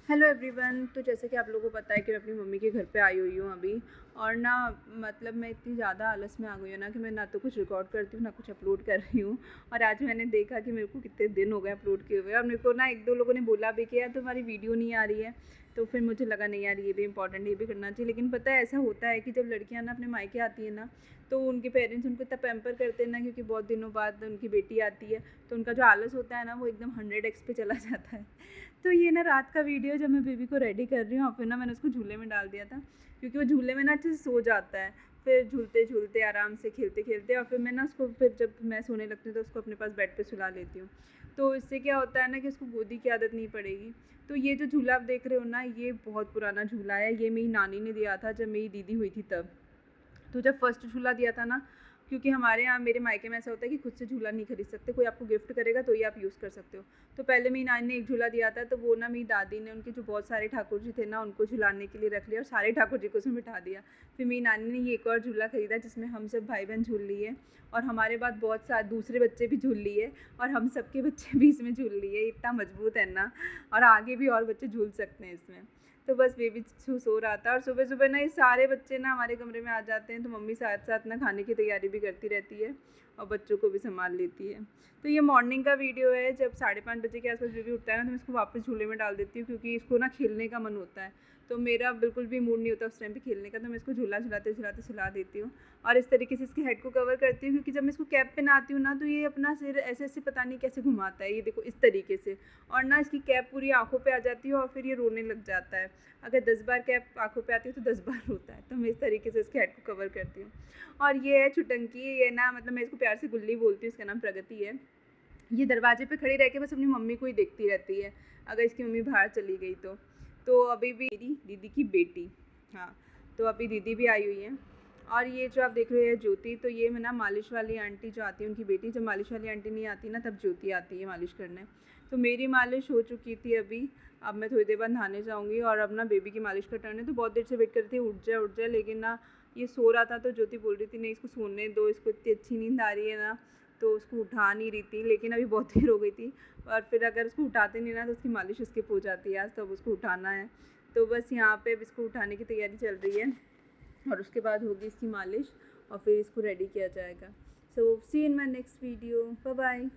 Hello everyone. तो जैसे कि आप लोगों को पता है कि मैं अपनी मम्मी के घर पे आई हुई हूँ अभी। और ना मतलब मैं इतनी ज़्यादा आलस में आ गई हूँ ना कि मैं ना तो कुछ रिकॉर्ड करती हूँ ना कुछ अपलोड कर रही हूँ। और आज मैंने देखा कि मेरे को कितने दिन हो गए अपलोड किए हुए, और मेरे को ना एक दो लोगों ने बोला भी कि यार तुम्हारी वीडियो नहीं आ रही है। तो फिर मुझे लगा नहीं यार, ये भी इंपॉर्टेंट, ये भी करना चाहिए। लेकिन पता है ऐसा होता है कि जब लड़कियाँ ना अपने मायके आती है ना, तो उनके पेरेंट्स उनको इतना पैम्पर करते हैं ना, क्योंकि बहुत दिनों बाद उनकी बेटी आती है, तो उनका जो आलस होता है ना वो एकदम 100x पे चला जाता है। तो ये ना रात का वीडियो जब मैं बेबी को रेडी कर रही हूँ, और फिर ना मैंने उसको झूले में डाल दिया था, क्योंकि वो झूले में ना अच्छे से सो जाता है। फिर झूलते झूलते आराम से खेलते खेलते, और फिर मैं ना उसको, फिर जब मैं सोने लगती हूँ तो उसको अपने पास बेड पे सुला लेती हूँ। तो इससे क्या होता है ना कि उसको गोदी की आदत नहीं पड़ेगी। तो ये जो झूला आप देख रहे हो ना, ये बहुत पुराना झूला है। ये मेरी नानी ने दिया था जब मेरी दीदी हुई थी तब। तो जब फर्स्ट झूला दिया था ना, क्योंकि हमारे यहाँ मेरे मायके में ऐसा होता है कि खुद से झूला नहीं खरीद सकते, कोई आपको गिफ्ट करेगा तो ही आप यूज़ कर सकते हो। तो पहले मेरी नानी ने एक झूला दिया था, तो वो ना मेरी दादी ने उनके जो बहुत सारे ठाकुर जी थे ना उनको झुलाने के लिए रख लिया, और सारे ठाकुर जी को उसमें बिठा दिया। फिर मेरी नानी ने ये एक और झूला खरीदा जिसमें हम सब भाई बहन झूल लिए, और हमारे बाद बहुत सारे दूसरे बच्चे भी झूल लिए, और हम सबके बच्चे भी इसमें झूल लिए। इतना मजबूत है ना, और आगे भी और बच्चे झूल सकते हैं इसमें। तो बस बेबी सो रहा था, और सुबह सुबह ना ये सारे बच्चे ना हमारे कमरे में आ जाते हैं, तो मम्मी साथ साथ ना खाने की तैयारी भी करती रहती है और बच्चों को भी संभाल लेती है। तो ये मॉर्निंग का वीडियो है, जब 5:30 बजे के आसपास बेबी उठता है ना, तो मैं इसको वापस झूले में डाल देती हूँ, क्योंकि इसको ना खेलने का मन होता है। तो मेरा बिल्कुल भी मूड नहीं होता उस टाइम पे खेलने का, तो मैं इसको झूला झुलाते झुलाते सुला देती हूँ। और इस तरीके से इसके हेड को कवर करती हूँ, क्योंकि जब मैं इसको कैप पहनाती हूँ ना, तो ये अपना सिर ऐसे ऐसे पता नहीं कैसे घुमाता है, ये देखो इस तरीके से। और ना इसकी कैप पूरी आँखों पे आ जाती है, और फिर ये रोने लग जाता है। अगर 10 बार कैप आँखों पे आती है तो 10 बार रोता है। तो मैं इस तरीके से इसके हेड को कवर करती हूँ। और ये है छुटंकी, ये ना मतलब मैं इसको प्यार से गुल्ली बोलती हूँ, इसका नाम प्रगति है। ये दरवाजे पे खड़ी रह के बस अपनी मम्मी को ही देखती रहती है, अगर इसकी मम्मी बाहर चली गई तो। तो अभी भी मेरी दीदी की बेटी, हाँ, तो अभी दीदी भी आई हुई है। और ये जो आप देख रहे हैं ज्योति, तो ये ना मालिश वाली आंटी जो आती है उनकी बेटी। जब मालिश वाली आंटी नहीं आती ना, तब ज्योति आती है मालिश करने। तो मेरी मालिश हो चुकी थी अभी, अब मैं थोड़ी देर बाद नहाने जाऊँगी, और अब ना बेबी की मालिश का टर्न है। तो बहुत देर से वेट कर रही थी, उठ जा, लेकिन ना ये सो रहा था, तो ज्योति बोल रही थी नहीं इसको सोने दो, इसको इतनी अच्छी नींद आ रही है ना, तो उसको उठा नहीं रही थी। लेकिन अभी बहुत देर हो गई थी, और फिर अगर उसको उठाते नहीं ना तो उसकी मालिश स्किप हो जाती है आज, तो अब उसको उठाना है। तो बस यहाँ पे अब इसको उठाने की तैयारी चल रही है, और उसके बाद होगी इसकी मालिश, और फिर इसको रेडी किया जाएगा। So see in my next video, bye bye.